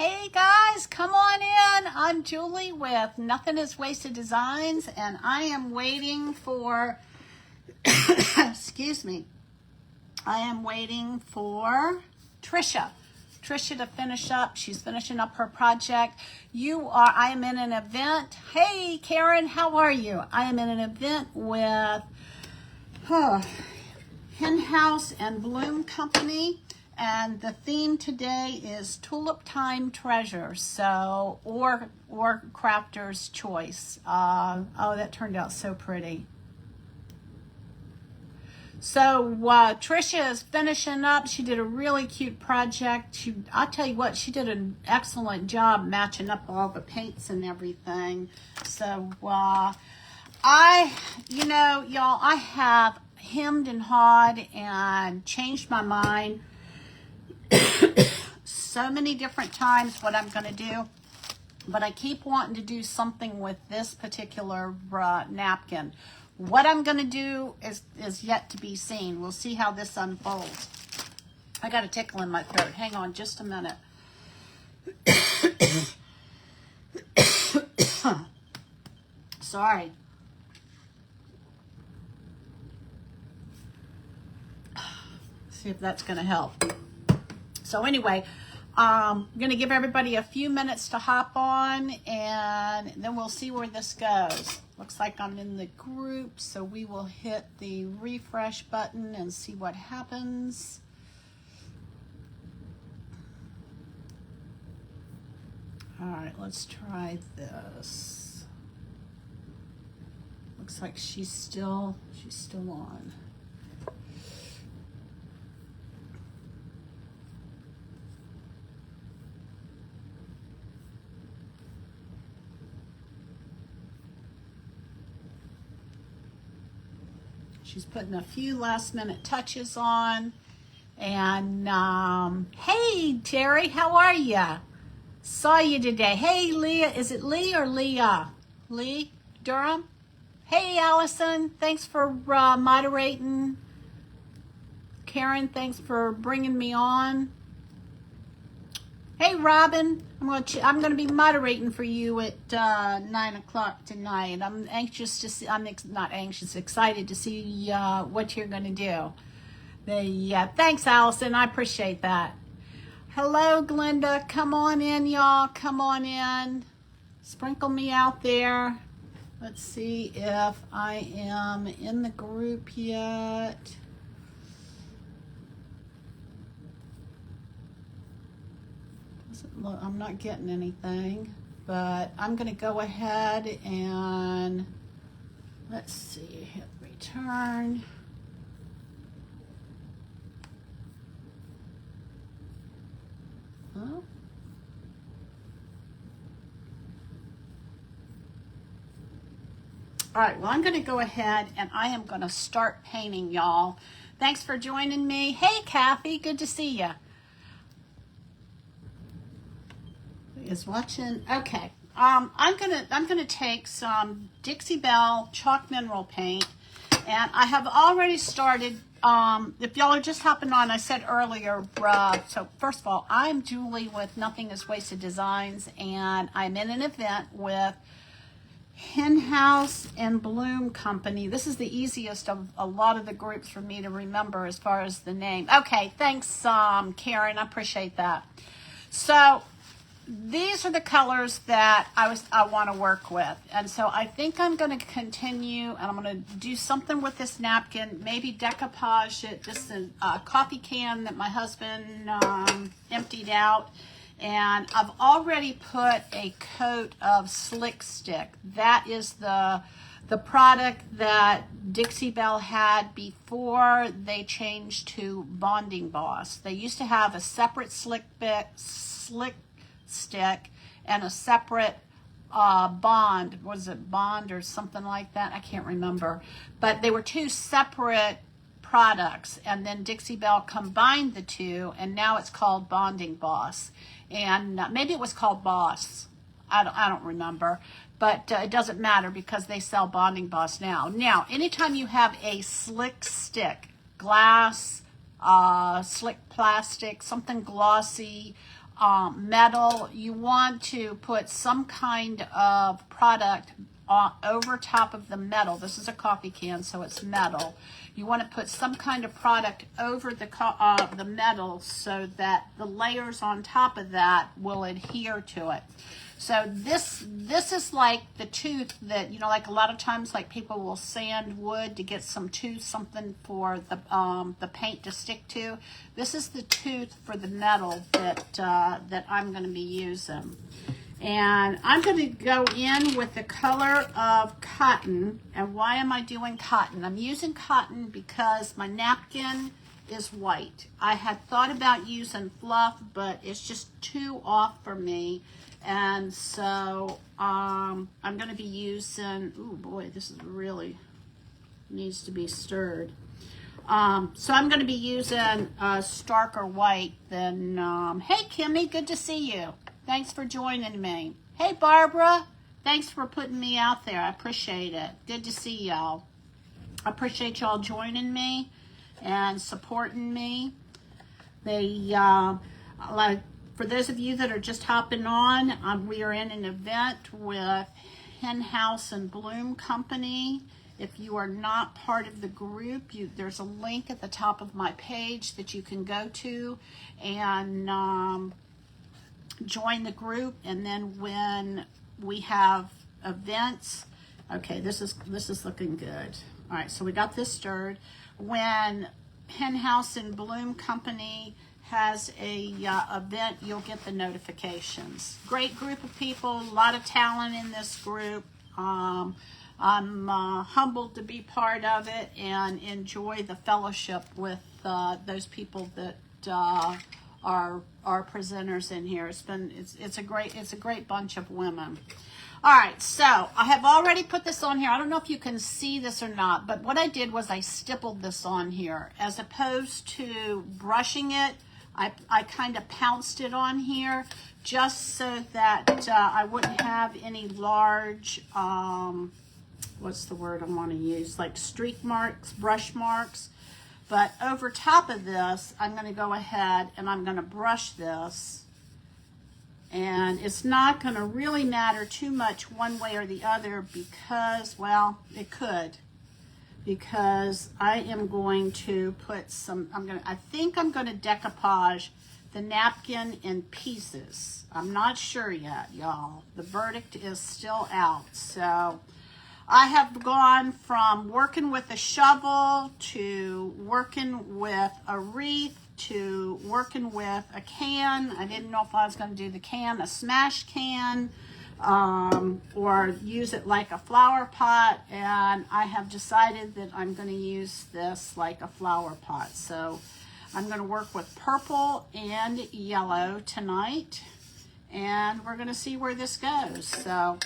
Hey guys, come on in. I'm Julie with Nothing is Wasted Designs, and I am waiting for, excuse me, I am waiting for Trisha to finish up. She's finishing up her project. I am in an event. Hey Karen, how are you? I am in an event with Hen House and Bloom Company. And the theme today is Tulip Time Treasure, so, or Crafter's Choice. Oh, that turned out so pretty. So Trisha is finishing up. She did a really cute project. I'll tell you what, she did an excellent job matching up all the paints and everything. So y'all, I have hemmed and hawed and changed my mind so many different times what I'm going to do, but I keep wanting to do something with this particular napkin. What I'm going to do is yet to be seen. We'll see how this unfolds. I got a tickle in my throat. Hang on just a minute. Sorry. See if that's going to help. So anyway, I'm going to give everybody a few minutes to hop on, and then we'll see where this goes. Looks like I'm in the group, so we will hit the refresh button and see what happens. All right, let's try this. Looks like she's still on. She's putting a few last minute touches on. And hey Terry, how are ya? Saw you today. Hey Leah, is it Lee or Leah? Lee Durham? Hey Allison, thanks for moderating. Karen, thanks for bringing me on. Hey Robin, I'm going to be moderating for you at 9 o'clock tonight. I'm anxious to see. Not anxious, excited to see what you're going to do. Thanks, Allison. I appreciate that. Hello, Glenda. Come on in, y'all. Come on in. Sprinkle me out there. Let's see if I am in the group yet. I'm not getting anything, but I'm going to go ahead and let's see, hit return. Huh? All right, well, I'm going to go ahead and I am going to start painting, y'all. Thanks for joining me. Hey, Kathy, good to see you. Is watching. Okay. I'm gonna take some Dixie Belle chalk mineral paint, and I have already started. If y'all are just hopping on, I said earlier. So first of all, I'm Julie with Nothing is Wasted Designs, and I'm in an event with Hen House and Bloom Company. This is the easiest of a lot of the groups for me to remember as far as the name. Okay, thanks, Karen. I appreciate that. So these are the colors that I want to work with, and so I think I'm going to continue, and I'm going to do something with this napkin, maybe decoupage it, just a coffee can that my husband emptied out, and I've already put a coat of Slick Stick. That is the product that Dixie Belle had before they changed to Bonding Boss. They used to have a separate Slick Stick and a separate Bond. Was it Bond or something like that? I can't remember. But they were two separate products, and then Dixie Belle combined the two, and now it's called Bonding Boss. And maybe it was called Boss. I don't remember. But it doesn't matter because they sell Bonding Boss now. Now, anytime you have a Slick Stick, glass, slick plastic, something glossy, metal, you want to put some kind of product over top of the metal. This is a coffee can, so it's metal. You want to put some kind of product over the metal so that the layers on top of that will adhere to it. So this is like the tooth that, you know, like a lot of times, like people will sand wood to get some tooth, something for the paint to stick to. This is the tooth for the metal that I'm going to be using. And I'm going to go in with the color of cotton. And why am I doing cotton? I'm using cotton because my napkin is white. I had thought about using fluff, but it's just too off for me. And so I'm going to be using, oh boy, this is really needs to be stirred. So I'm going to be using a starker white than, hey Kimmy, good to see you. Thanks for joining me. Hey Barbara, thanks for putting me out there. I appreciate it. Good to see y'all. I appreciate y'all joining me and supporting me. For those of you that are just hopping on, we are in an event with Hen House and Bloom Company. If you are not part of the group, there's a link at the top of my page that you can go to and join the group. And then when we have events, okay, this is looking good. All right, so we got this stirred. When Hen House and Bloom Company has a event, you'll get the notifications. Great group of people, a lot of talent in this group. I'm humbled to be part of it and enjoy the fellowship with those people that are presenters in here. It's a great bunch of women. All right, so I have already put this on here. I don't know if you can see this or not, but what I did was I stippled this on here. As opposed to brushing it, I kind of pounced it on here just so that I wouldn't have any large, what's the word I want to use, like streak marks, brush marks. But over top of this, I'm going to go ahead and I'm going to brush this. And it's not going to really matter too much one way or the other because, well, it could. Because I am going to put some, I think I'm going to decoupage the napkin in pieces. I'm not sure yet, y'all. The verdict is still out. So I have gone from working with a shovel to working with a wreath to working with a can. I didn't know if I was going to do the can, a smash can, or use it like a flower pot, and I have decided that I'm going to use this like a flower pot. So I'm going to work with purple and yellow tonight, and we're going to see where this goes. So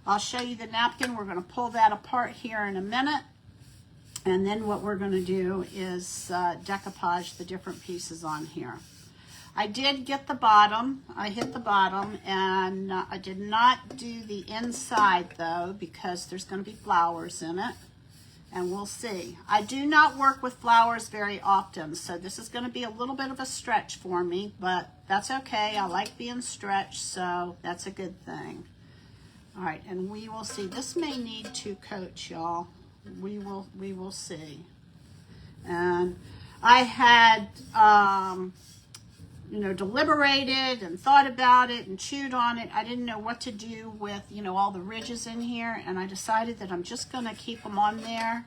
I'll show you the napkin. We're going to pull that apart here in a minute. And then what we're going to do is decoupage the different pieces on here. I did get the bottom. I hit the bottom, and I did not do the inside, though, because there's going to be flowers in it. And we'll see. I do not work with flowers very often, so this is going to be a little bit of a stretch for me, but that's okay. I like being stretched, so that's a good thing. All right, and we will see. This may need 2 coats, y'all. We will see. And I had, deliberated and thought about it and chewed on it. I didn't know what to do with, all the ridges in here. And I decided that I'm just going to keep them on there.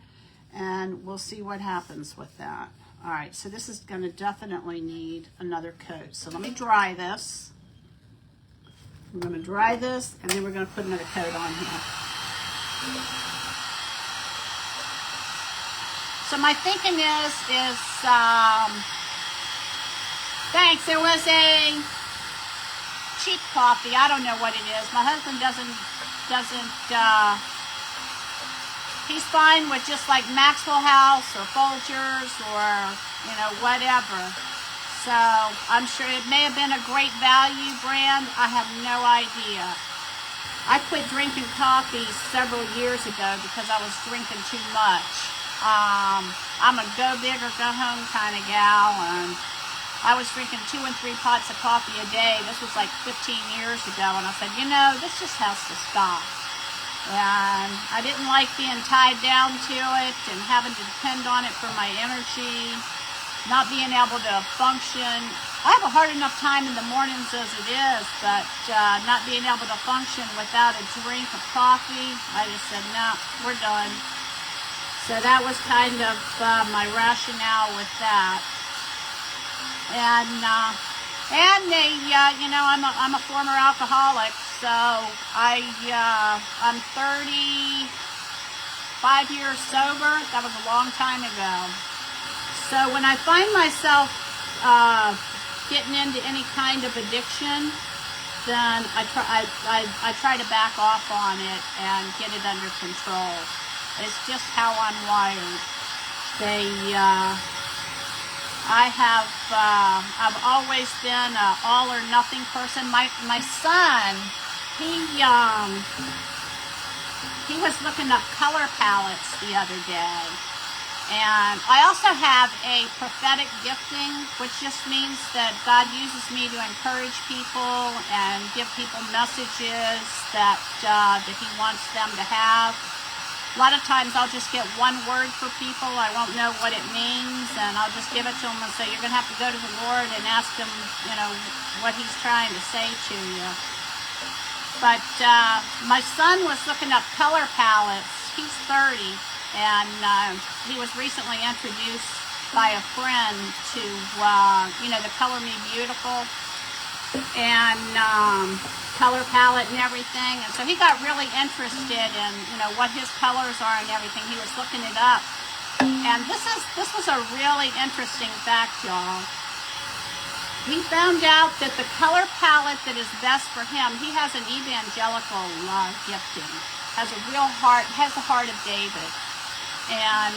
And we'll see what happens with that. All right, so this is going to definitely need another coat. So let me dry this. We're going to dry this, and then we're going to put another coat on here. So my thinking is thanks, there was a cheap coffee. I don't know what it is. My husband doesn't, he's fine with just like Maxwell House or Folgers or, whatever. So I'm sure it may have been a great value brand. I have no idea. I quit drinking coffee several years ago because I was drinking too much. I'm a go big or go home kind of gal, and I was drinking 2 and 3 pots of coffee a day. This was like 15 years ago. And I said, you know, this just has to stop. And I didn't like being tied down to it and having to depend on it for my energy, not being able to function. I have a hard enough time in the mornings as it is, but not being able to function without a drink of coffee, I just said, no, we're done. So that was kind of my rationale with that. And they, you know, I'm a former alcoholic, so I'm 35 years sober. That was a long time ago. So when I find myself getting into any kind of addiction, then I try to back off on it and get it under control. It's just how I'm wired. I've always been an all or nothing person. My son, he was looking up color palettes the other day. And I also have a prophetic gifting, which just means that God uses me to encourage people and give people messages that He wants them to have. A lot of times I'll just get one word for people. I won't know what it means, and I'll just give it to them and say, you're going to have to go to the Lord and ask Him, you know, what He's trying to say to you. But my son was looking up color palettes. He's 30, and he was recently introduced by a friend to, you know, the Color Me Beautiful and color palette and everything. And so he got really interested in, you know, what his colors are and everything. He was looking it up. And this was a really interesting fact, y'all. He found out that the color palette that is best for him, he has an evangelical gifting, has a real heart, has the heart of David. And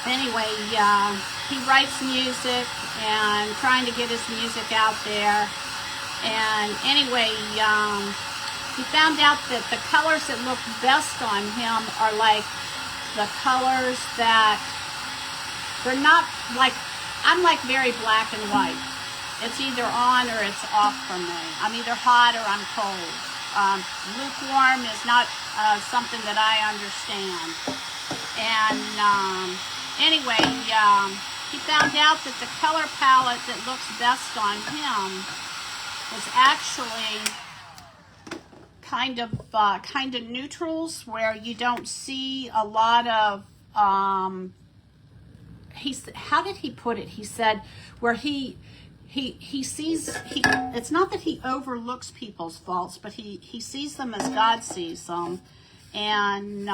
anyway, he writes music and trying to get his music out there. And anyway, he found out that the colors that look best on him are like the colors that, they're not like, I'm like very black and white. It's either on or it's off for me. I'm either hot or I'm cold. Lukewarm is not something that I understand. And anyway, he found out that the color palette that looks best on him was actually kind of neutrals, where you don't see a lot of how did he put it? He said where he sees, it's not that he overlooks people's faults, but he sees them as God sees them. And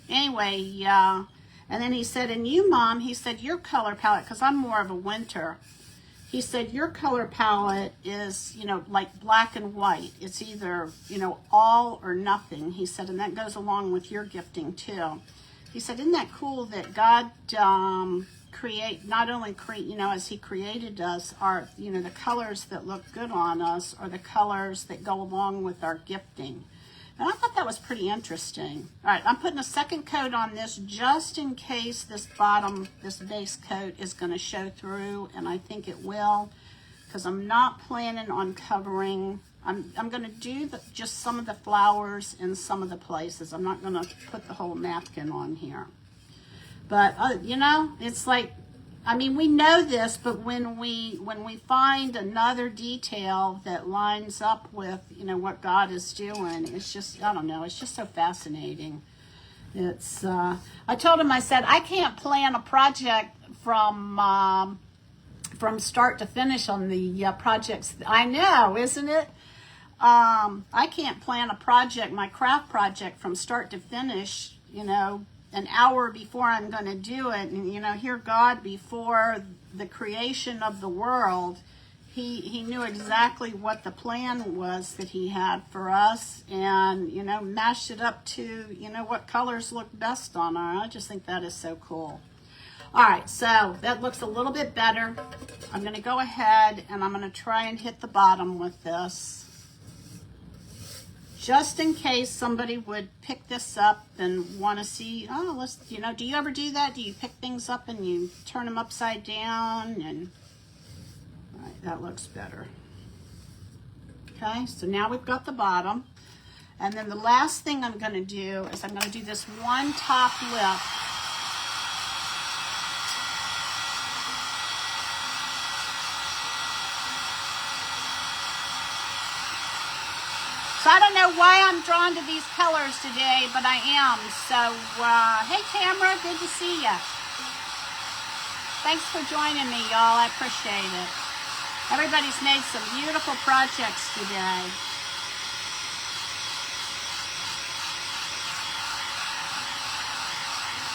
anyway, and then he said, and you, Mom, he said, your color palette, because I'm more of a winter. He said, your color palette is, you know, like black and white. It's either, you know, all or nothing. He said, and that goes along with your gifting too. He said, isn't that cool that God not only create, you know, as He created us, are, you know, the colors that look good on us are the colors that go along with our gifting. And I thought that was pretty interesting. All right, I'm putting a second coat on this just in case this base coat is going to show through, and I think it will, because I'm not planning on covering. I'm going to do just some of the flowers in some of the places. I'm not going to put the whole napkin on here. But, you know, it's like, I mean, we know this, but when we find another detail that lines up with, you know, what God is doing, it's just, I don't know, it's just so fascinating. It's, I told him, I said, I can't plan a project from start to finish on the projects. I know, isn't it? I can't plan a project, my craft project, from start to finish, you know, an hour before I'm going to do it. And, you know, here God, before the creation of the world, he knew exactly what the plan was that He had for us, and, you know, mashed it up to, you know, what colors look best on our. I just think that is so cool. All right, so that looks a little bit better. I'm going to go ahead and I'm going to try and hit the bottom with this. just in case somebody would pick this up and want to see, oh, let's, you know, do you ever do that? Do you pick things up and you turn them upside down? And all right, that looks better. Okay, so now we've got the bottom. And then the last thing I'm going to do is I'm going to do this one top lip. So I don't know why I'm drawn to these colors today, but I am. So, hey Tamara, good to see ya. Thanks for joining me, y'all. I appreciate it. Everybody's made some beautiful projects today.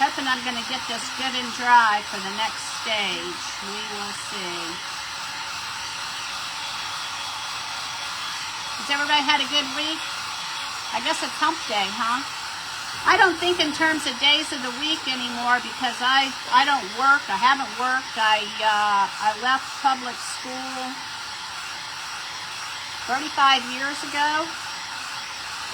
Hoping I'm going to get this good and dry for the next stage. We will see. Has everybody had a good week? I guess it's hump day, huh? I don't think in terms of days of the week anymore because I don't work. I haven't worked. I left public school 35 years ago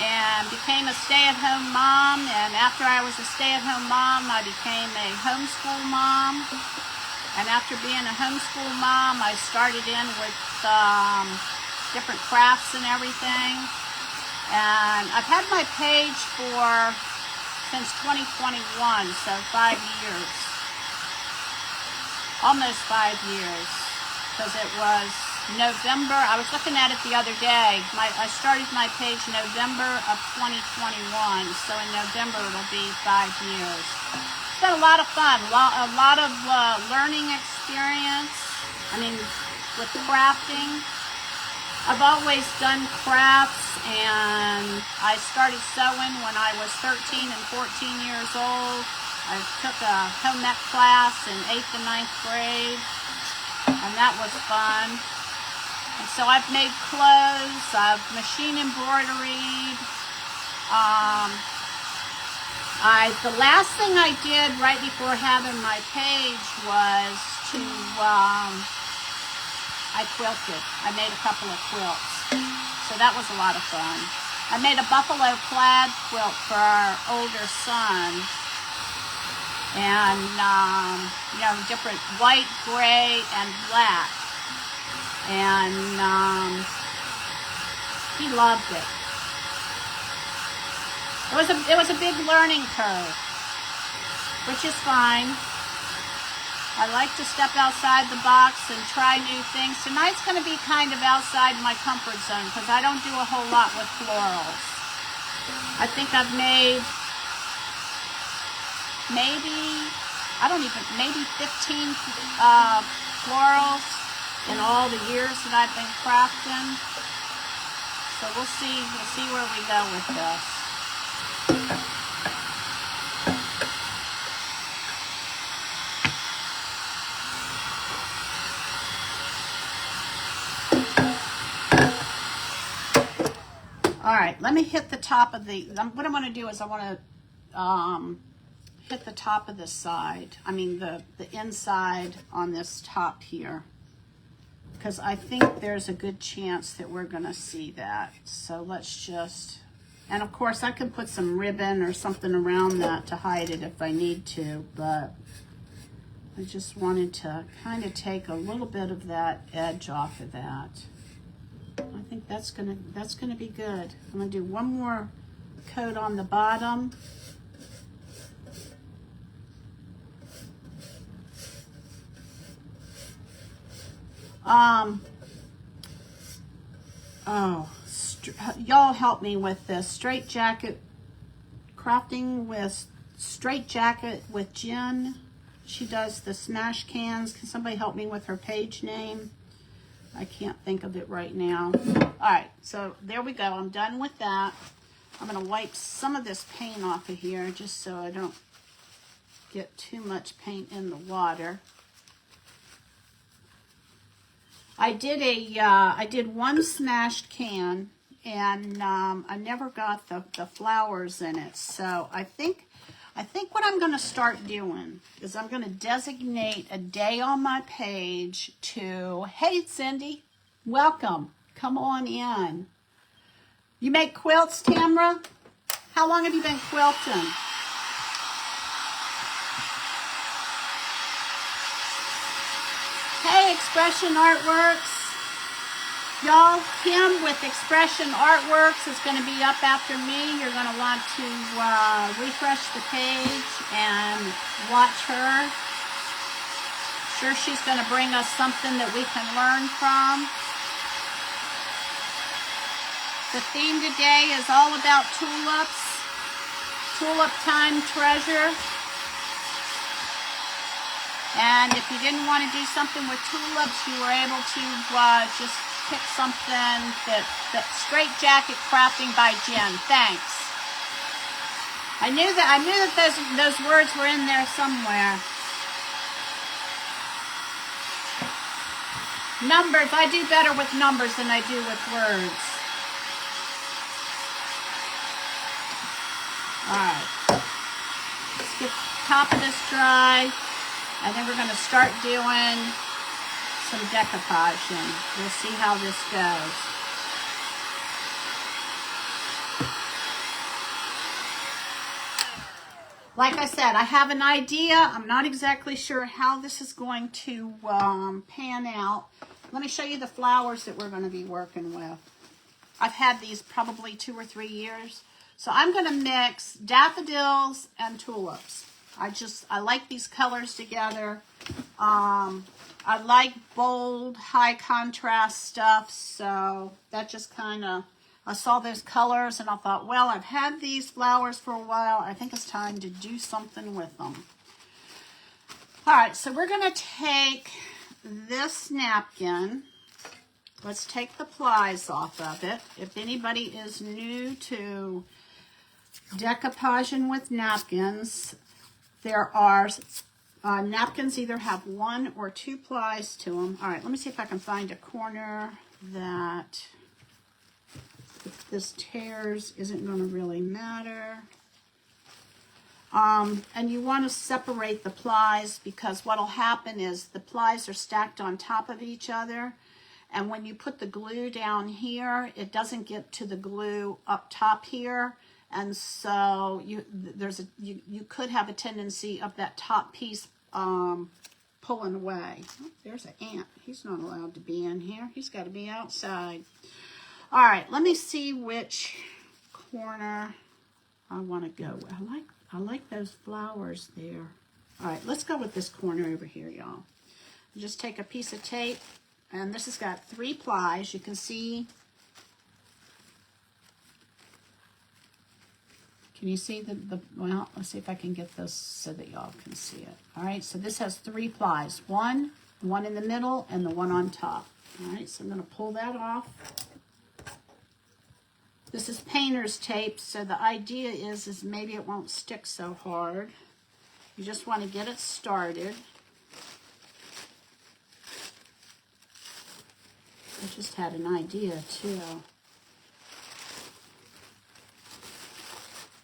and became a stay-at-home mom. And after I was a stay-at-home mom, I became a homeschool mom. And after being a homeschool mom, I started in with different crafts and everything. And I've had my page since 2021, so 5 years. Almost 5 years. Because it was November, I was looking at it the other day. I started my page November of 2021, so in November it'll be 5 years. It's been a lot of fun, a lot of learning experience. I mean, with crafting. I've always done crafts, and I started sewing when I was 13 and 14 years old. I took a home ec class in 8th and 9th grade, and that was fun. And so I've made clothes, I've machine embroideried. The last thing I did right before having my page was to I quilted. I made a couple of quilts. So that was a lot of fun. I made a buffalo plaid quilt for our older son. And, you know, different white, gray, and black. And he loved it. It was a big learning curve, which is fine. I like to step outside the box and try new things. Tonight's going to be kind of outside my comfort zone because I don't do a whole lot with florals. I think I've made maybe 15 florals in all the years that I've been crafting. So we'll see where we go with this. All right, let me hit the top of what I want to do is I want to hit the top of this side. I mean the inside on this top here. Because I think there's a good chance that we're going to see that. So let's just, and of course I can put some ribbon or something around that to hide it if I need to, but I just wanted to kind of take a little bit of that edge off of that. I think that's gonna be good. I'm gonna do one more coat on the bottom. Y'all help me with this. Straight jacket, crafting with straight jacket with Jen. She does the smash cans. Can somebody help me with her page name? I can't think of it right now. All right, so there we go. I'm done with that. I'm going to wipe some of this paint off of here just so I don't get too much paint in the water. I did one smashed can, and I never got the flowers in it. So I think what I'm going to start doing is I'm going to designate a day on my page to, hey Cindy, welcome, come on in. You make quilts, Tamra? How long have you been quilting? Hey, Expression Artworks. Y'all, Kim with Expression Artworks is going to be up after me. You're going to want to refresh the page and watch her. Sure, she's going to bring us something that we can learn from. The theme today is all about tulips. Tulip Time Treasure. And if you didn't want to do something with tulips, you were able to just pick something that Straight Jacket Crafting by Jen. Thanks. I knew that those words were in there somewhere. Numbers. I do better with numbers than I do with words. All right. Let's get the top of this dry, and then we're going to start doing some decoupaging. We'll see how this goes. Like I said, I have an idea. I'm not exactly sure how this is going to pan out. Let me show you the flowers that we're going to be working with. I've had these probably 2 or 3 years. So I'm going to mix daffodils and tulips. I like these colors together. I like bold, high contrast stuff, so that just kind of, I saw those colors and I thought, well, I've had these flowers for a while. I think it's time to do something with them. All right, so we're going to take this napkin. Let's take the plies off of it. If anybody is new to decoupaging with napkins, there are napkins either have 1 or 2 plies to them. All right, let me see if I can find a corner that, if this tears, isn't going to really matter. And you want to separate the plies, because what will happen is the plies are stacked on top of each other, and when you put the glue down here, it doesn't get to the glue up top here. And so you could have a tendency of that top piece pulling away. Oh, there's an ant. He's not allowed to be in here. He's got to be outside. All right, let me see which corner I want to go with. I like those flowers there. All right, let's go with this corner over here, y'all. Just take a piece of tape, and this has got 3 plies. You can see. Can you see well, let's see if I can get this so that y'all can see it. All right, so this has 3 plies. One in the middle, and the one on top. All right, so I'm going to pull that off. This is painter's tape, so the idea is maybe it won't stick so hard. You just want to get it started. I just had an idea, too.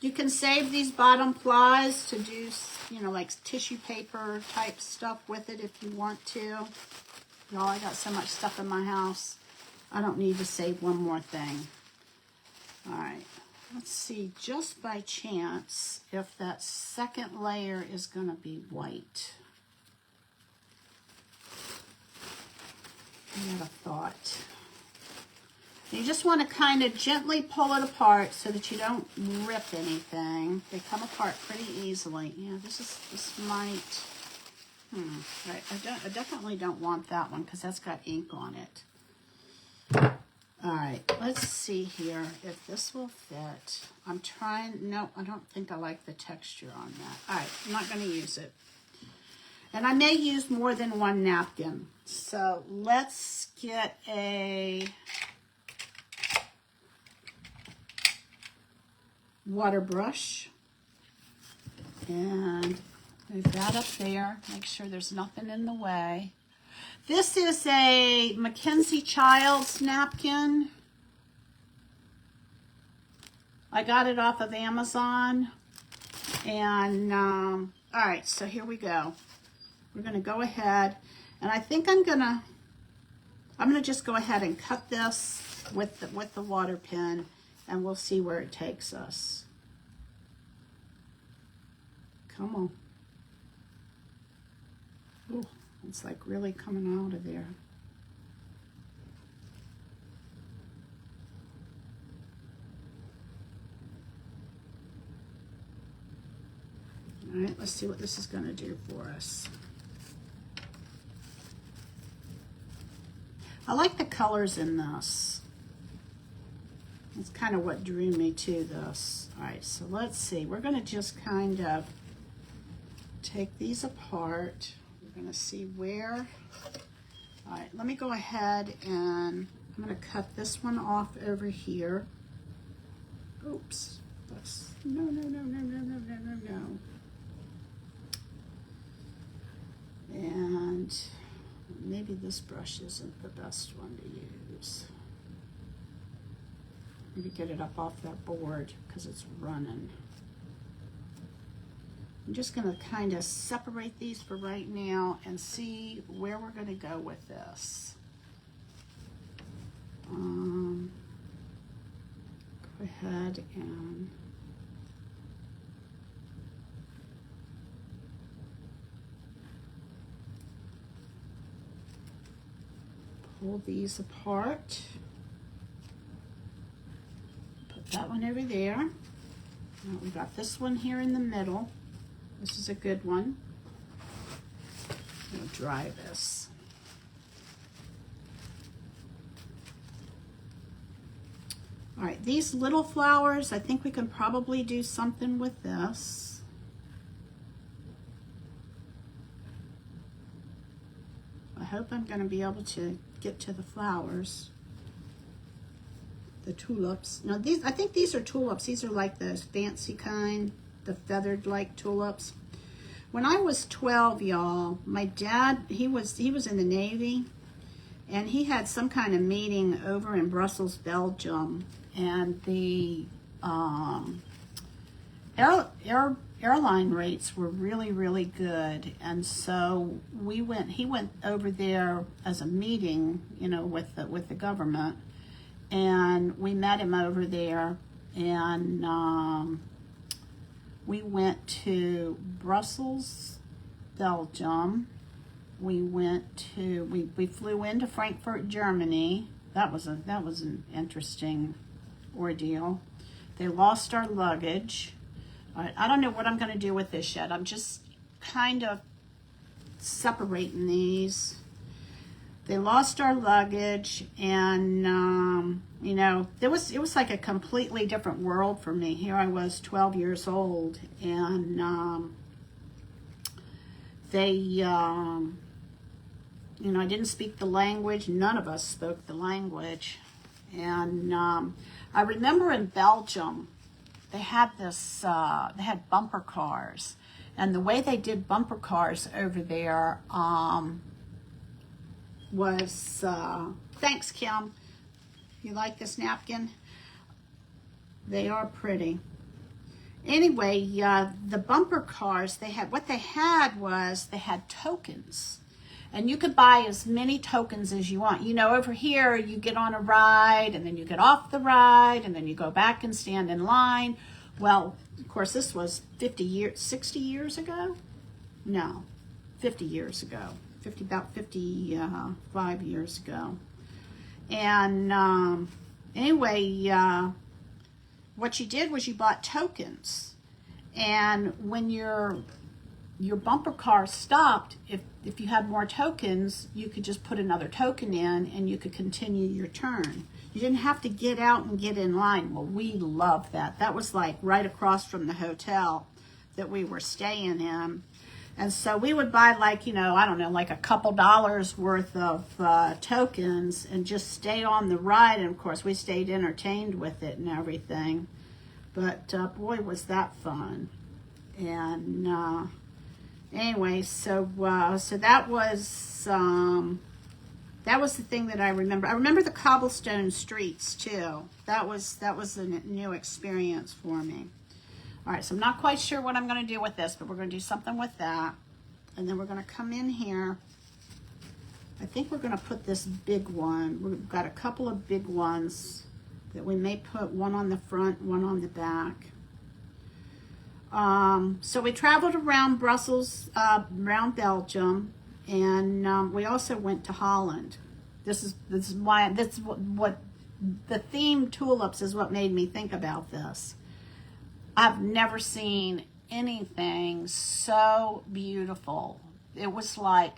You can save these bottom plies to do, like tissue paper type stuff with it if you want to. Y'all, I got so much stuff in my house. I don't need to save one more thing. All right, let's see, just by chance, if that second layer is going to be white. I had a thought. You just want to kind of gently pull it apart so that you don't rip anything. They come apart pretty easily. Yeah, this might. Right, I definitely don't want that one because that's got ink on it. All right, let's see here if this will fit. I'm trying. No, I don't think I like the texture on that. All right, I'm not going to use it. And I may use more than 1 napkin. So let's get a water brush and move that up there. Make sure there's nothing in the way. This is a Mackenzie Childs napkin. I got it off of Amazon. And, all right, so here we go. We're going to go ahead, and I think I'm going to just go ahead and cut this with the water pen and we'll see where it takes us. Come on. Ooh, it's like really coming out of there. All right, let's see what this is going to do for us. I like the colors in this. That's kind of what drew me to this. All right, so let's see. We're going to just kind of take these apart. We're going to see where. All right, let me go ahead and I'm going to cut this one off over here. Oops. No. And maybe this brush isn't the best one to use. Maybe get it up off that board because it's running. I'm just going to kind of separate these for right now and see where we're going to go with this. Go ahead and pull these apart. Put that one over there. Now we got this one here in the middle. This is a good one. I'm going to dry this. All right, these little flowers, I think we can probably do something with this. I hope I'm going to be able to get to the flowers. The tulips. Now these, I think these are tulips. These are like those fancy kind, the feathered like tulips. When I was 12, y'all, my dad, he was in the Navy, and he had some kind of meeting over in Brussels, Belgium, and the airline rates were really, really good. And so he went over there as a meeting, you know, with the government, and we met him over there, and we went to Brussels, Belgium. We flew into Frankfurt, Germany. That was an interesting ordeal. They lost our luggage. I don't know what I'm going to do with this yet. I'm just kind of separating these. They lost our luggage, and you know, it was like a completely different world for me. Here I was, 12 years old, and they, you know, I didn't speak the language. None of us spoke the language, and I remember in Belgium, they had this, they had bumper cars, and the way they did bumper cars over there was, thanks, Kim. You like this napkin? They are pretty. Anyway, the bumper cars, they had tokens. And you could buy as many tokens as you want. You know, over here, you get on a ride, and then you get off the ride, and then you go back and stand in line. Well, of course, this was 60 years ago? No, 50 years ago. About 55 years ago. And anyway, what you did was you bought tokens. And when your bumper car stopped, if you had more tokens, you could just put another token in and you could continue your turn. You didn't have to get out and get in line. Well, we loved that. That was like right across from the hotel that we were staying in. And so we would buy, like, you know, I don't know, like a couple dollars worth of tokens and just stay on the ride. And of course, we stayed entertained with it and everything. But boy, was that fun. And anyway, so that was the thing that I remember. I remember the cobblestone streets too. That was a new experience for me. All right, so I'm not quite sure what I'm going to do with this, but we're going to do something with that. And then we're going to come in here. I think we're going to put this big one. We've got a couple of big ones that we may put one on the front, one on the back. So we traveled around Brussels, around Belgium, and we also went to Holland. This is what the theme tulips is what made me think about this. I've never seen anything so beautiful. It was like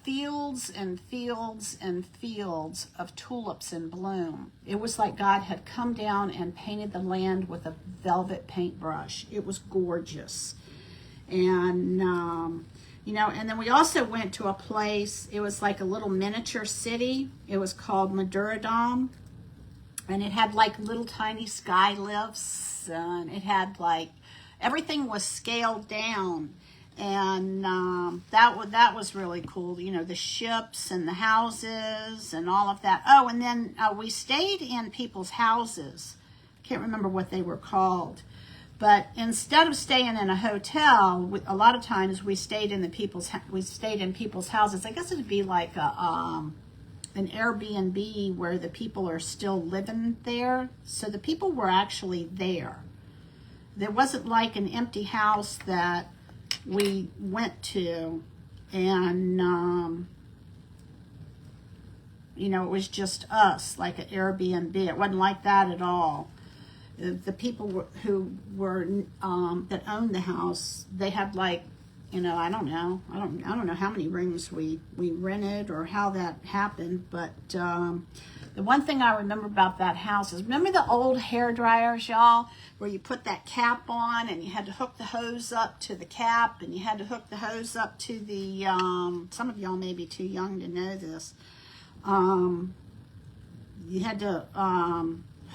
fields and fields and fields of tulips in bloom. It was like God had come down and painted the land with a velvet paintbrush. It was gorgeous. And, you know, and then we also went to a place, it was like a little miniature city. It was called Madurodam. And it had like little tiny sky lifts. And it had like, everything was scaled down. And that was really cool. You know, the ships and the houses and all of that. Oh, and then we stayed in people's houses. Can't remember what they were called. But instead of staying in a hotel, a lot of times we stayed in people's houses. I guess it'd be like an Airbnb where the people are still living there. So the people were actually there. There wasn't like an empty house that we went to, and you know, it was just us, like an Airbnb. It wasn't like that at all. The people who were that owned the house, they had like, you know, I don't know how many rooms we rented or how that happened, but the one thing I remember about that house is, remember the old hair dryers, y'all, where you put that cap on and you had to hook the hose up to the cap, and you had to hook the hose up to the, some of y'all may be too young to know this. You had to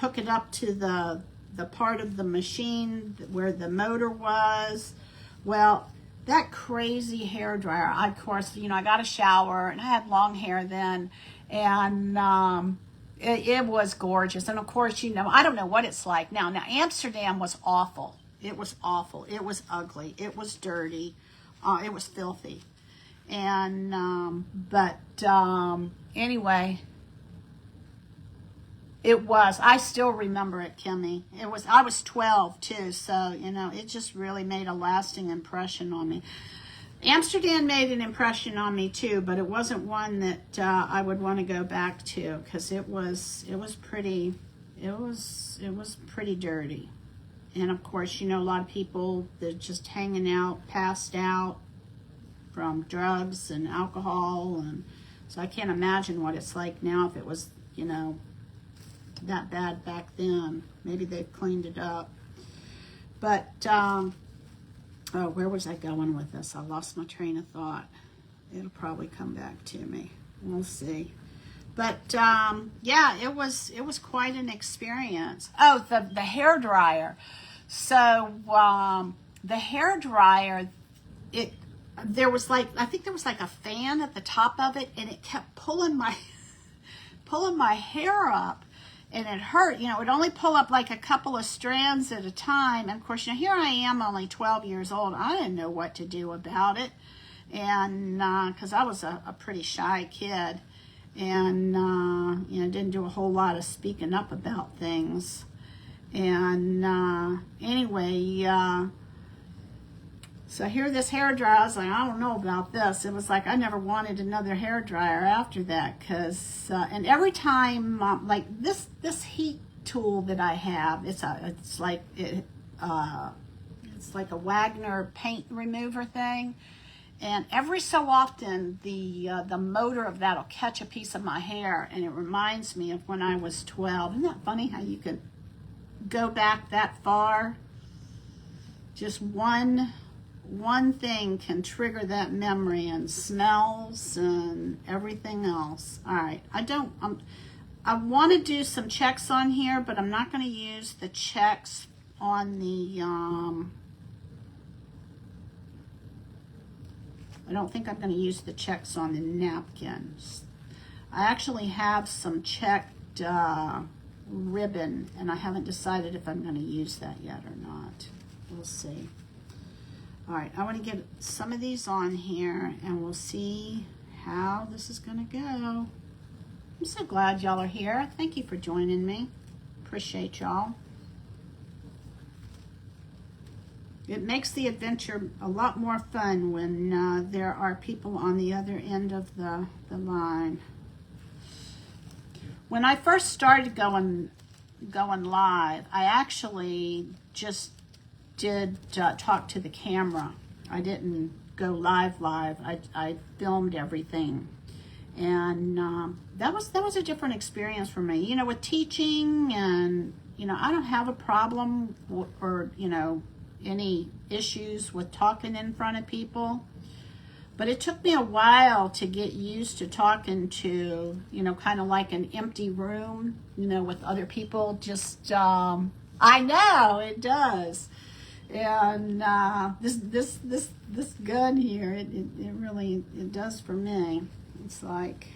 hook it up to the part of the machine where the motor was. Well, that crazy hair dryer, of course, you know, I got a shower and I had long hair then, and it was gorgeous. And of course, you know, I don't know what it's like now. Now, Amsterdam was awful. It was awful. It was ugly. It was dirty. It was filthy. And, anyway, it was. I still remember it, Kimmy. I was 12 too, so, you know, it just really made a lasting impression on me. Amsterdam made an impression on me too, but it wasn't one that I would want to go back to, because it was pretty dirty. And of course, you know, a lot of people that are just hanging out, passed out from drugs and alcohol, and so I can't imagine what it's like now if it was, you know, that bad back then. Maybe they've cleaned it up. But oh, where was I going with this? I lost my train of thought. It'll probably come back to me. We'll see. But yeah, it was quite an experience. Oh, the hair dryer. So the hair dryer, there was like, I think there was like a fan at the top of it, and it kept pulling my hair up. And it hurt, you know, it would only pull up like a couple of strands at a time. And of course, you know, here I am only 12 years old. I didn't know what to do about it. And, cause I was a pretty shy kid, and, you know, didn't do a whole lot of speaking up about things. And, anyway, so here this hair dryer, I was like, I don't know about this. It was like, I never wanted another hair dryer after that, because, and every time, like this heat tool that I have, it's like a Wagner paint remover thing. And every so often, the motor of that will catch a piece of my hair, and it reminds me of when I was 12. Isn't that funny how you can go back that far? Just one thing can trigger that memory, and smells and everything else. All right, I want to do some checks on here, but I'm not going to use the checks on the, I don't think I'm going to use the checks on the napkins. I actually have some checked ribbon, and I haven't decided if I'm going to use that yet or not. We'll see. All right, I want to get some of these on here, and we'll see how this is going to go. I'm so glad y'all are here. Thank you for joining me. appreciate y'all. It makes the adventure a lot more fun when there are people on the other end of the line. When I first started going live, I actually just did talk to the camera. I didn't go live. I filmed everything, and that was a different experience for me. You know, with teaching, and you know, I don't have a problem or you know, any issues with talking in front of people, but it took me a while to get used to talking to, you know, kind of like an empty room, you know, with other people. Just I know it does. And this gun here, it really does for me. It's like,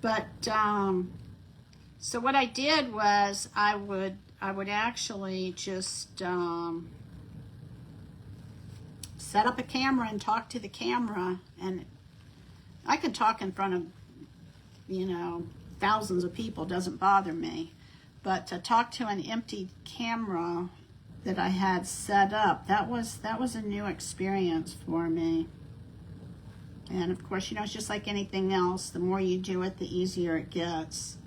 but so what I did was I would actually just set up a camera and talk to the camera, and I can talk in front of, you know, thousands of people, doesn't bother me, but to talk to an empty camera that I had set up, that was a new experience for me. And of course, you know, it's just like anything else. The more you do it, the easier it gets.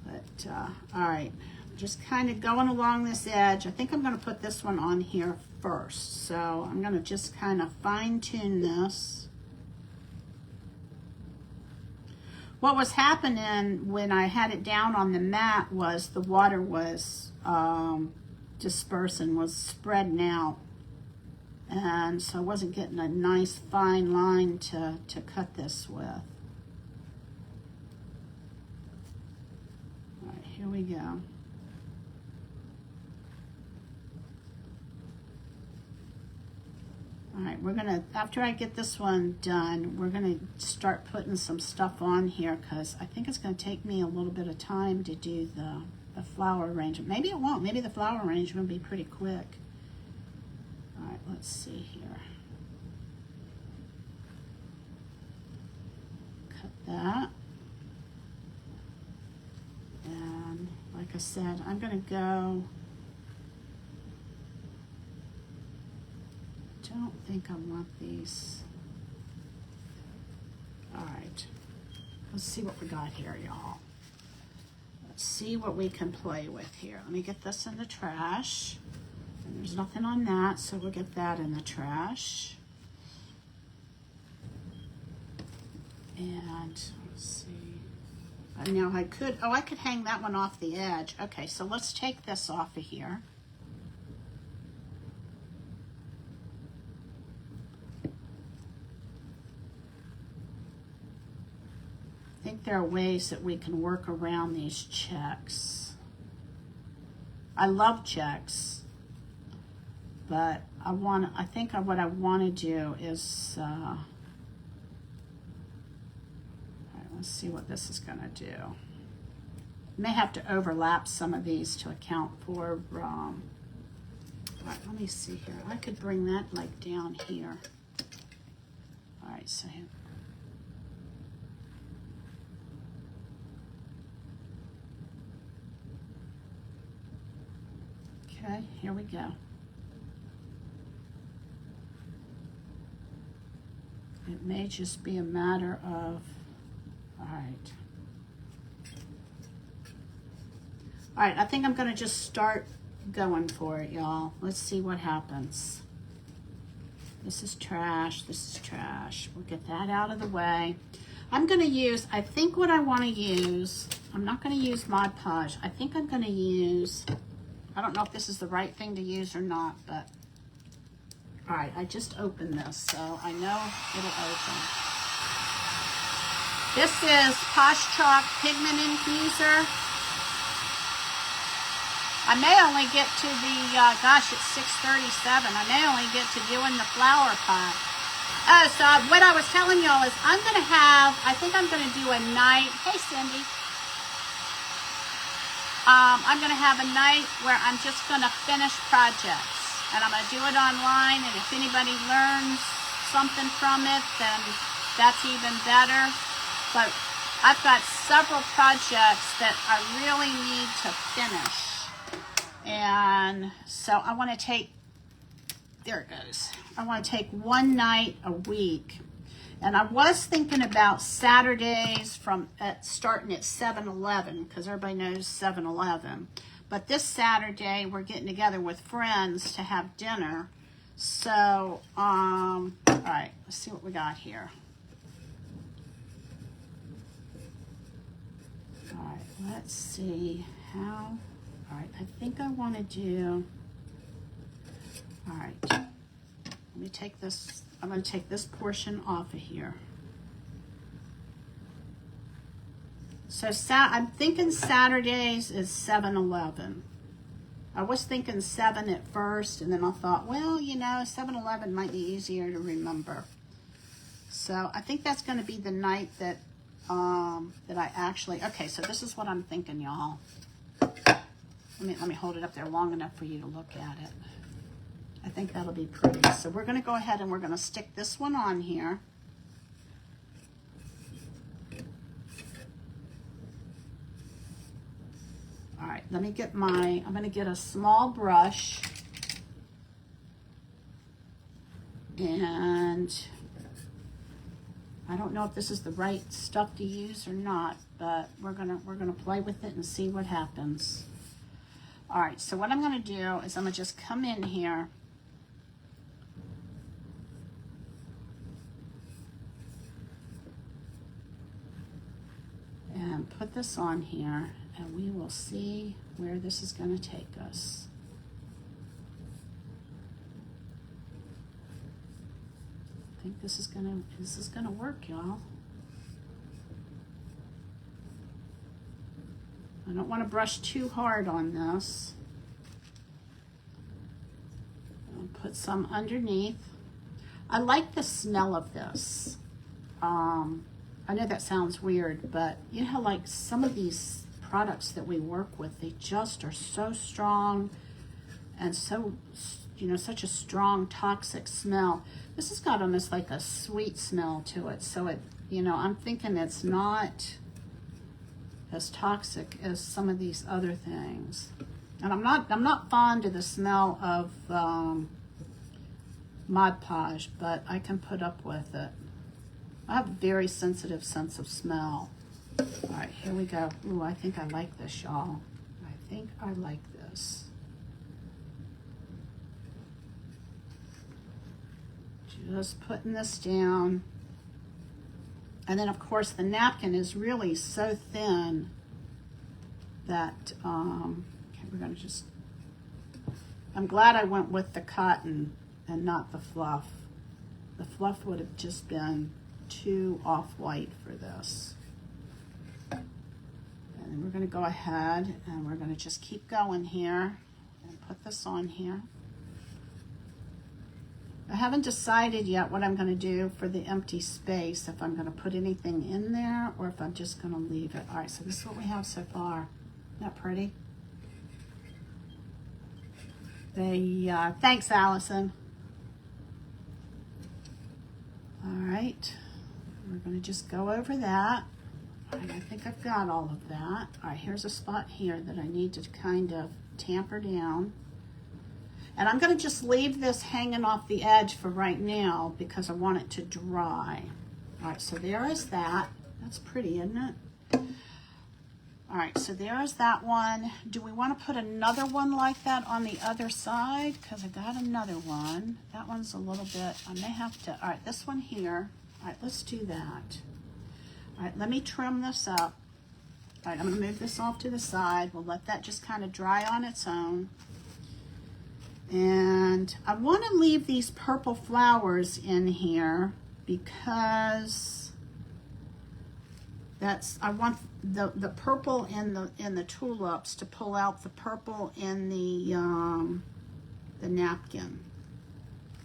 But all right, just kind of going along this edge. I think I'm going to put this one on here first. So I'm going to just kind of fine tune this. What was happening when I had it down on the mat was the water was dispersing, was spreading out, and so I wasn't getting a nice fine line to cut this with. All right, here we go. All right, we're gonna, after I get this one done, we're gonna start putting some stuff on here, because I think it's gonna take me a little bit of time to do the flower arrangement. Maybe it won't. Maybe the flower arrangement will be pretty quick. All right, let's see here. Cut that. And like I said, I'm going to go. I don't think I want these. All right. Let's see what we got here, y'all. Let's see what we can play with here. Let me get this in the trash. And there's nothing on that, so we'll get that in the trash. And let's see. Now I could hang that one off the edge. Okay, so let's take this off of here. I think there are ways that we can work around these checks. I love checks, but I think what I want to do is, all right, let's see what this is going to do. May have to overlap some of these to account for, all right, let me see here. I could bring that like down here. All right, so here. Okay, here we go. It may just be a matter of, all right. All right, I think I'm gonna just start going for it, y'all. Let's see what happens. This is trash, this is trash. We'll get that out of the way. I'm gonna use, I think what I wanna use, I'm not gonna use Mod Podge. I think I'm gonna use, I don't know if this is the right thing to use or not, but all right, I just opened this, so I know it'll open. This is Posh Chalk Pigment Infuser. I may only get to the, gosh, it's 6:37. I may only get to doing the flower pot. Oh, so what I was telling y'all is I'm going to have, I think I'm going to do a night, hey Cindy. I'm going to have a night where I'm just going to finish projects, and I'm going to do it online, and if anybody learns something from it, then that's even better. But I've got several projects that I really need to finish. And so I want to take, there it goes. I want to take one night a week. And I was thinking about Saturdays starting at 7-Eleven, because everybody knows 7-Eleven. But this Saturday, we're getting together with friends to have dinner. So, all right, let's see what we got here. All right, let's see how, all right, I think I want to do, all right, let me take this, I'm going to take this portion off of here. So I'm thinking Saturdays is 7-Eleven. I was thinking 7 at first, and then I thought, well, you know, 7-Eleven might be easier to remember. So I think that's going to be the night that I actually, okay, so this is what I'm thinking, y'all. Let me hold it up there long enough for you to look at it. I think that'll be pretty. So we're going to go ahead and we're going to stick this one on here. All right, let me get I'm going to get a small brush. And I don't know if this is the right stuff to use or not, but we're gonna play with it and see what happens. All right, so what I'm gonna do is I'm gonna just come in here and put this on here, and we will see where this is gonna take us. I think this is gonna work, y'all. I don't want to brush too hard on this. I'll put some underneath. I like the smell of this. I know that sounds weird, but you know how like some of these products that we work with, they just are so strong and so, you know, such a strong toxic smell. This has got almost like a sweet smell to it. So it, you know, I'm thinking it's not as toxic as some of these other things. And I'm not fond of the smell of Mod Podge, but I can put up with it. I have a very sensitive sense of smell. All right, here we go. Ooh, I think I like this, y'all. I think I like this. Just putting this down. And then, of course, the napkin is really so thin that, okay, we're going to just, I'm glad I went with the cotton and not the fluff. The fluff would have just been too off-white for this. And then we're going to go ahead and we're going to just keep going here and put this on here. I haven't decided yet what I'm going to do for the empty space, if I'm going to put anything in there or if I'm just going to leave it. All right, so this is what we have so far. Isn't that pretty? Thanks, Allison. All right, we're going to just go over that. All right, I think I've got all of that. All right, here's a spot here that I need to kind of tamper down. And I'm going to just leave this hanging off the edge for right now because I want it to dry. All right, so there is that. That's pretty, isn't it? All right, so there is that one. Do we want to put another one like that on the other side? Because I got another one. That one's a little bit, I may have to, all right, this one here. All right, let's do that. All right, let me trim this up. All right, I'm going to move this off to the side. We'll let that just kind of dry on its own. And I want to leave these purple flowers in here because I want the purple in the tulips to pull out the purple in the napkin.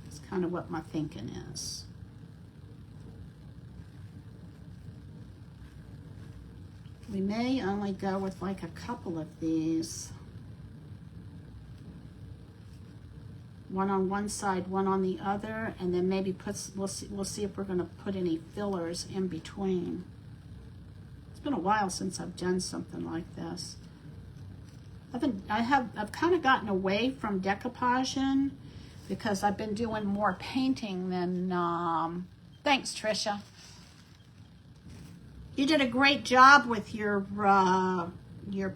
That's kind of what my thinking is. We may only go with like a couple of these. One on one side, one on the other, and then maybe we'll see if we're going to put any fillers in between. It's been a while since I've done something like this. I've kind of gotten away from decoupaging because I've been doing more painting than, thanks Trisha. You did a great job with your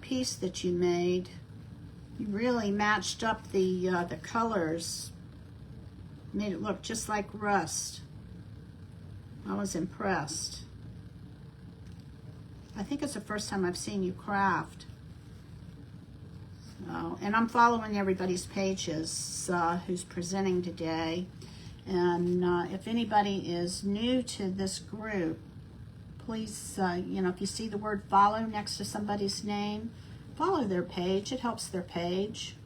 piece that you made. You really matched up the colors. Made it look just like rust. I was impressed. I think it's the first time I've seen you craft. So, and I'm following everybody's pages who's presenting today. And if anybody is new to this group, please, if you see the word follow next to somebody's name, follow their page. It helps their page.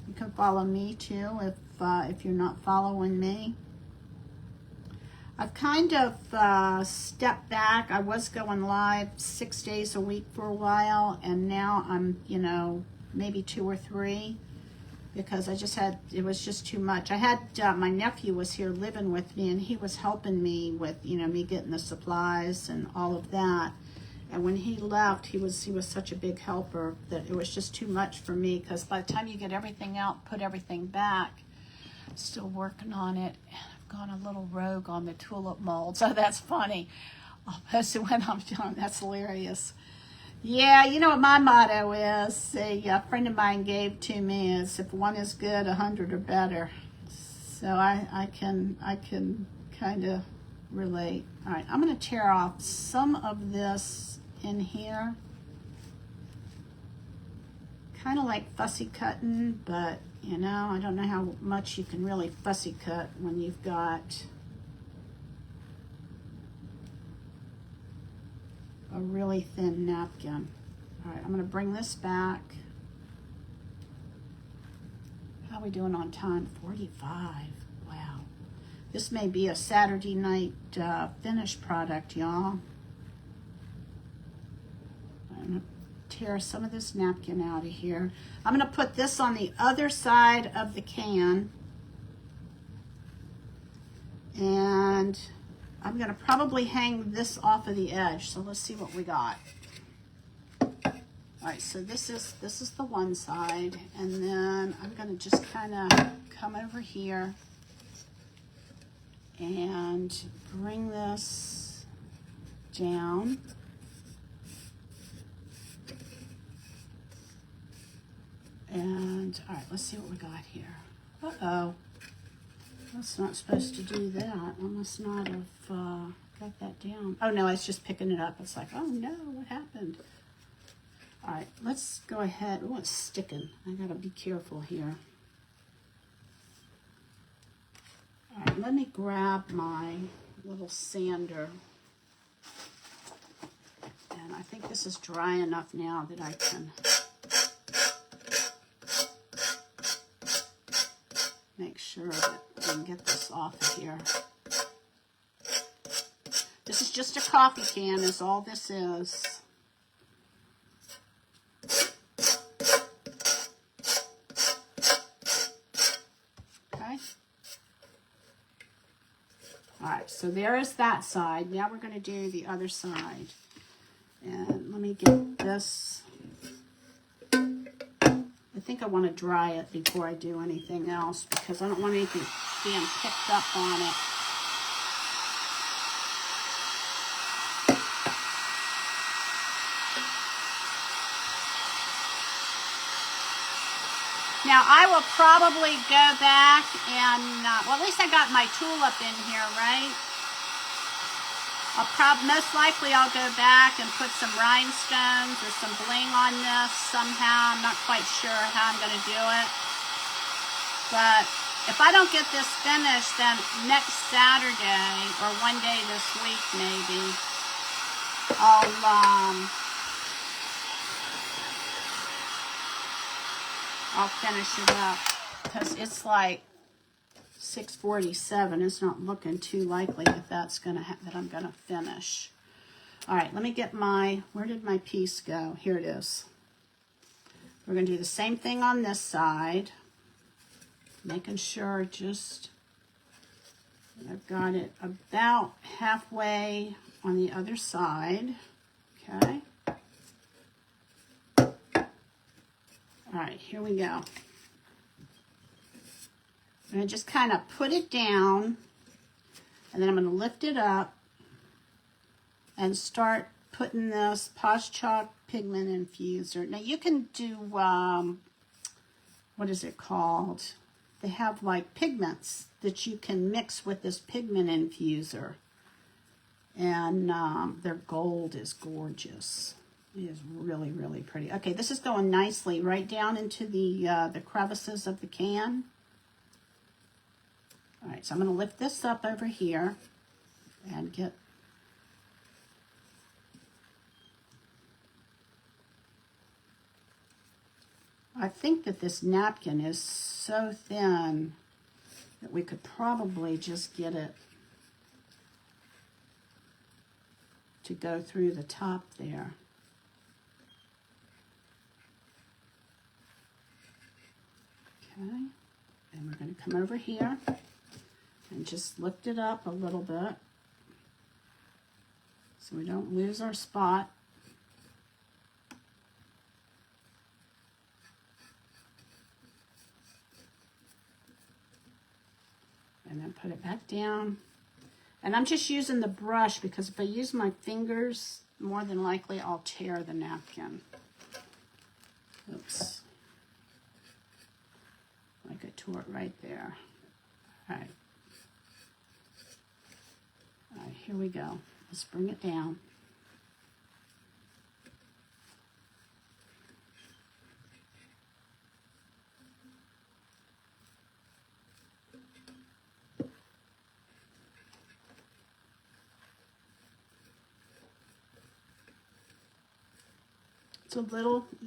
You can follow me too if you're not following me. I've kind of stepped back. I was going live 6 days a week for a while, and now I'm, maybe 2 or 3 because it was just too much. I had, my nephew was here living with me, and he was helping me with, me getting the supplies and all of that. And when he left, he was such a big helper that it was just too much for me because by the time you get everything out, put everything back, still working on it. I've gone a little rogue on the tulip mold, so that's funny. I'll post it when I'm done. That's hilarious. Yeah, you know what my motto is? A friend of mine gave to me is, if one is good, 100 are better. So I can kind of relate. All right, I'm going to tear off some of this in here. Kind of like fussy cutting, but I don't know how much you can really fussy cut when you've got a really thin napkin. All right, I'm going to bring this back. How are we doing on time? 45. Wow. This may be a Saturday night finished product, y'all. I'm going to tear some of this napkin out of here. I'm going to put this on the other side of the can. And I'm going to probably hang this off of the edge. So let's see what we got. All right, so this is the one side. And then I'm going to just kind of come over here and bring this down. And all right, let's see what we got here. Uh-oh, that's not supposed to do that. I must not have got that down. Oh no, I was just picking it up. It's like, oh no, what happened? All right, let's go ahead. Oh, it's sticking. I gotta be careful here. All right, let me grab my little sander. And I think this is dry enough now that I can make sure that I can get this off of here. This is just a coffee can is all this is. Okay. All right, so there is that side. Now we're going to do the other side. And let me get this. I think I want to dry it before I do anything else because I don't want anything being picked up on it. Now I will probably go back and, well, at least I got my tulip in here, right? Most likely I'll go back and put some rhinestones or some bling on this somehow. I'm not quite sure how I'm going to do it. But if I don't get this finished, then next Saturday or one day this week maybe, I'll finish it up because it's like 6:47. It's not looking too likely that that I'm gonna finish. All right, let me get where did my piece go? Here it is. We're gonna do the same thing on this side, making sure I've got it about halfway on the other side. Okay. All right, here we go. I'm going to just kind of put it down, and then I'm going to lift it up and start putting this Posh Chalk Pigment Infuser. Now you can do, what is it called? They have like pigments that you can mix with this pigment infuser. And their gold is gorgeous. It is really, really pretty. Okay, this is going nicely right down into the crevices of the can. All right, so I'm going to lift this up over here and get... I think that this napkin is so thin that we could probably just get it to go through the top there. Okay, and we're going to come over here and just lift it up a little bit so we don't lose our spot. And then put it back down. And I'm just using the brush because if I use my fingers, more than likely I'll tear the napkin. Oops. Like I tore it right there. All right. All right, here we go. Let's bring it down.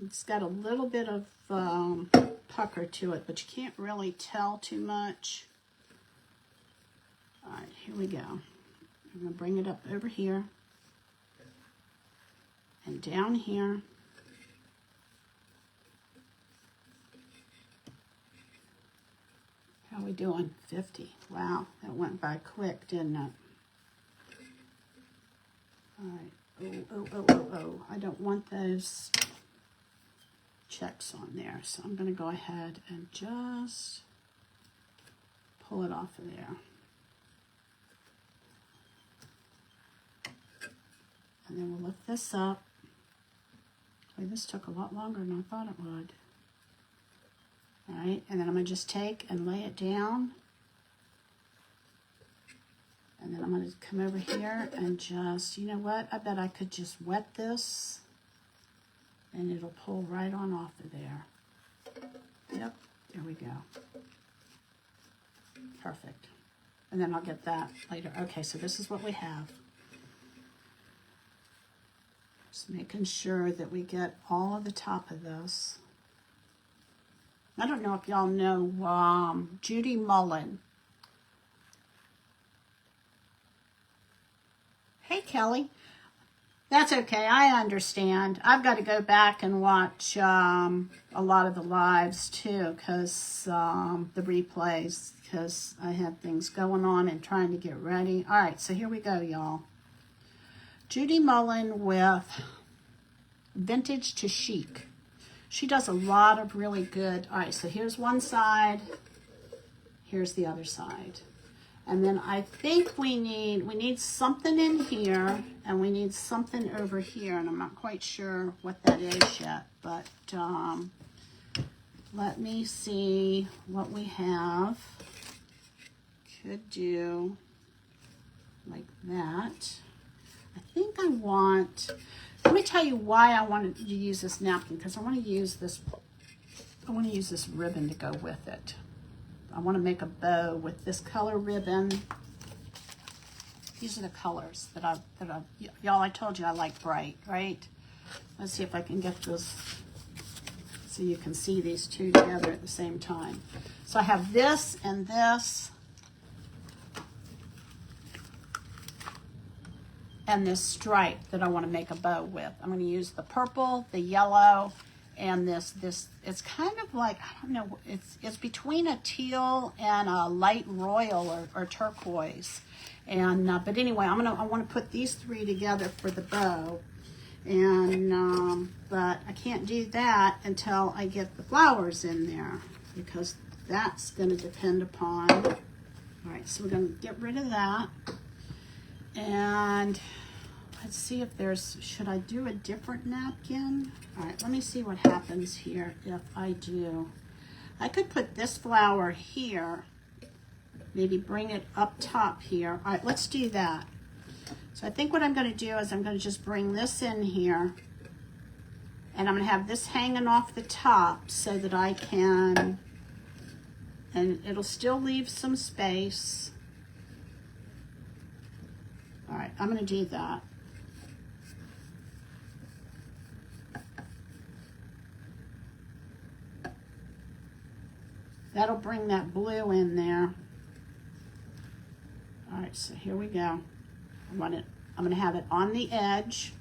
It's got a little bit of pucker to it, but you can't really tell too much. All right, here we go. I'm going to bring it up over here and down here. How are we doing? 50. Wow, that went by quick, didn't it? All right. Oh, I don't want those checks on there. So I'm going to go ahead and just pull it off of there. And then we'll lift this up. Boy, this took a lot longer than I thought it would. All right, and then I'm going to just take and lay it down. And then I'm going to come over here and just, you know what, I bet I could just wet this and it'll pull right on off of there. Yep, there we go. Perfect. And then I'll get that later. Okay, so this is what we have. Just making sure that we get all of the top of this. I don't know if y'all know Judy Mullen. Hey, Kelly. That's okay. I understand. I've got to go back and watch a lot of the lives, too, because the replays, because I have things going on and trying to get ready. All right, so here we go, y'all. Judy Mullen with Vintage to Chic. She does a lot of really good. All right, so here's one side. Here's the other side. And then I think we need something in here, and we need something over here, and I'm not quite sure what that is yet, but let me see what we have. Could do like that. I think I want, let me tell you why I wanted to use this napkin, because I want to use this ribbon to go with it. I want to make a bow with this color ribbon. These are the colors that y'all, I told you I like bright, right? Let's see if I can get this so you can see these two together at the same time. So I have this and this. And this stripe that I want to make a bow with. I'm going to use the purple, the yellow, and this it's kind of like, I don't know, it's between a teal and a light royal or turquoise. And but anyway, I want to put these three together for the bow. And, but I can't do that until I get the flowers in there, because that's going to depend upon, all right, so we're going to get rid of that. And let's see if there's, should I do a different napkin? All right, let me see what happens here if I do. I could put this flower here, maybe bring it up top here. All right, let's do that. So I think what I'm going to do is I'm going to just bring this in here, and I'm going to have this hanging off the top so that I can, and it'll still leave some space. All right, I'm going to do that. That'll bring that blue in there. All right, so here we go. I'm going to have it on the edge.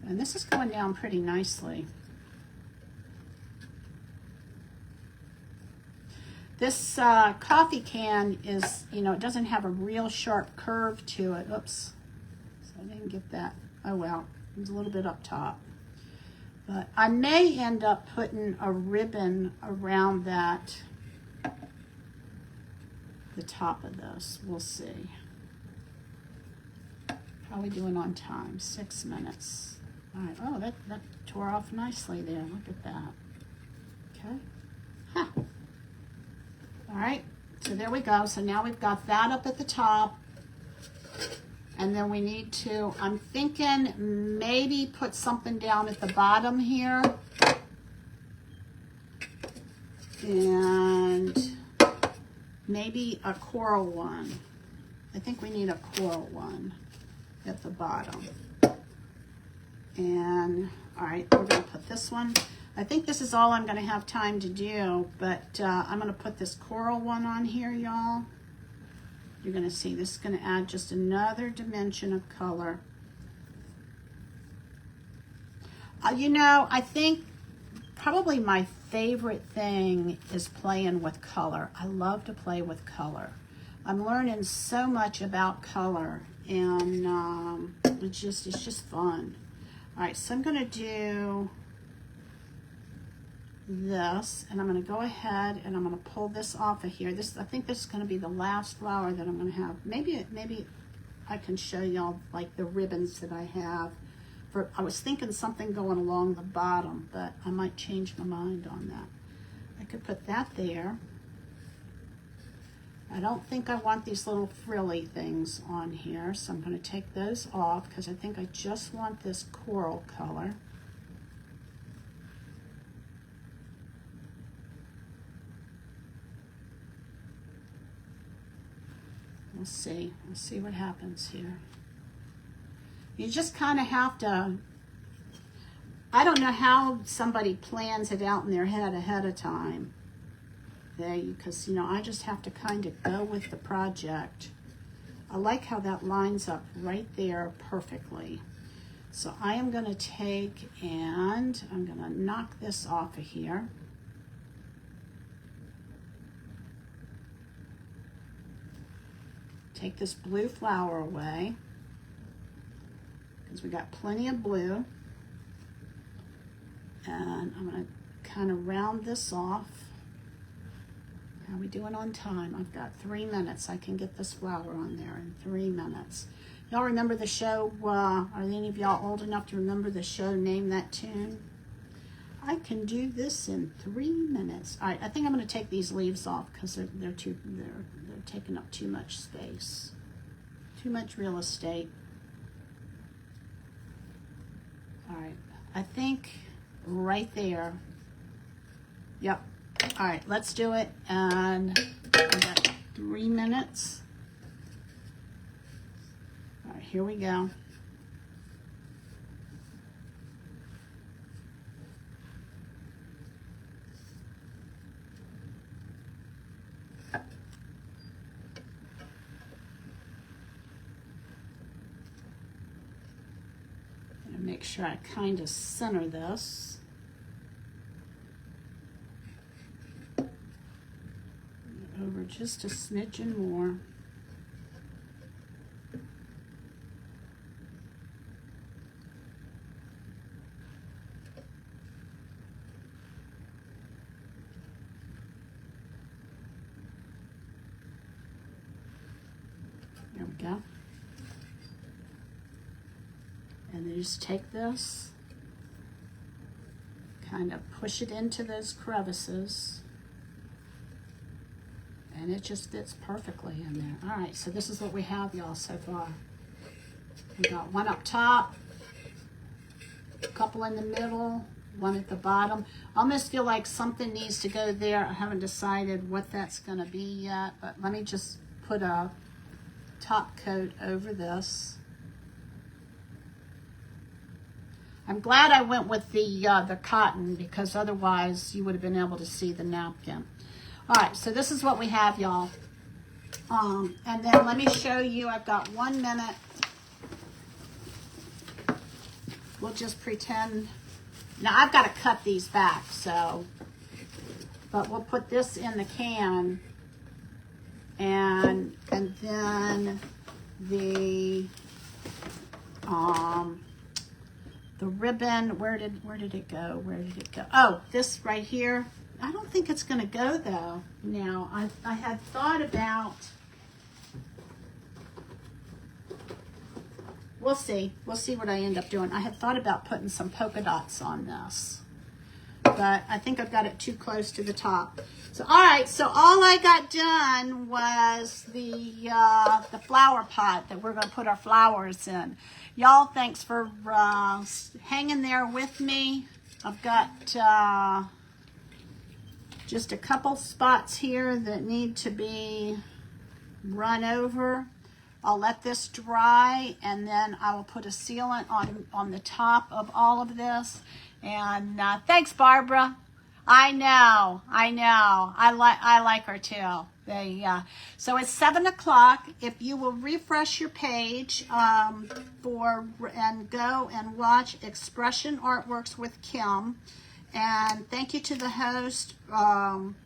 And this is going down pretty nicely. This coffee can is, you know, it doesn't have a real sharp curve to it. Oops, so I didn't get that. Oh well, it was a little bit up top. But I may end up putting a ribbon around that, the top of this. We'll see. How are we doing on time? 6 minutes. All right. Oh, that tore off nicely there. Look at that. Okay. Huh. All right. So there we go. So now we've got that up at the top. And then we need to, I'm thinking maybe put something down at the bottom here. And maybe a coral one. I think we need a coral one at the bottom. And, all right, we're going to put this one. I think this is all I'm going to have time to do, but I'm going to put this coral one on here, y'all. You're going to see this is going to add just another dimension of color. You know, I think probably my favorite thing is playing with color. I love to play with color. I'm learning so much about color, and it's just fun. All right, so I'm going to do this, and I'm going to go ahead and I'm going to pull this off of here. I think this is going to be the last flower that I'm going to have. Maybe I can show y'all like the ribbons that I have. I was thinking something going along the bottom, but I might change my mind on that. I could put that there. I don't think I want these little frilly things on here, so I'm going to take those off because I think I just want this coral color. We'll see what happens here. You just kind of have to, I don't know how somebody plans it out in their head ahead of time. Because, you know, I just have to kind of go with the project. I like how that lines up right there perfectly. So I am going to take and I'm going to knock this off of here. Take this blue flower away, because we got plenty of blue. And I'm going to kind of round this off. How are we doing on time? I've got 3 minutes. I can get this flower on there in 3 minutes. Y'all remember the show? Are any of y'all old enough to remember the show Name That Tune? I can do this in 3 minutes. All right, I think I'm going to take these leaves off because they're taking up too much space, too much real estate. All right, I think right there. Yep. All right, let's do it. And I got 3 minutes. All right, here we go. Make sure I kind of center this. Over just a smidgen more. go. And then just take this, kind of push it into those crevices, and it just fits perfectly in there. All right, so this is what we have, y'all, so far. We got one up top, a couple in the middle, one at the bottom. I almost feel like something needs to go there. I haven't decided what that's gonna be yet, but let me just put a top coat over this. I'm glad I went with the cotton, because otherwise you would have been able to see the napkin. All right, so this is what we have, y'all. And then let me show you, I've got 1 minute. We'll just pretend. Now I've got to cut these back, so, but we'll put this in the can, and then the ribbon, where did it go? Where did it go? Oh, this right here. I don't think it's going to go though. Now, I had thought about, we'll see what I end up doing. I had thought about putting some polka dots on this, but I think I've got it too close to the top. So, all right, so all I got done was the flower pot that we're going to put our flowers in. Y'all, thanks for hanging there with me. I've got just a couple spots here that need to be run over. I'll let this dry, and then I will put a sealant on the top of all of this. And thanks, Barbara. I know. I like her too. So it's 7 o'clock. If you will refresh your page and go and watch Expression Artworks with Kim. And thank you to the host,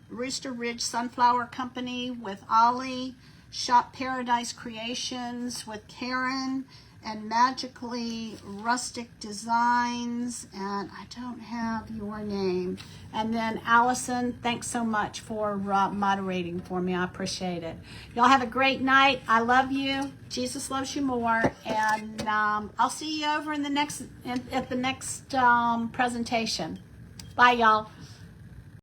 Rooster Ridge Sunflower Company with Ollie, Shop Paradise Creations with Karen, and Magically Rustic Designs, and I don't have your name. And then Allison, thanks so much for moderating for me. I appreciate it. Y'all have a great night. I love you. Jesus loves you more. And I'll see you over in the next at the next presentation. Bye, y'all.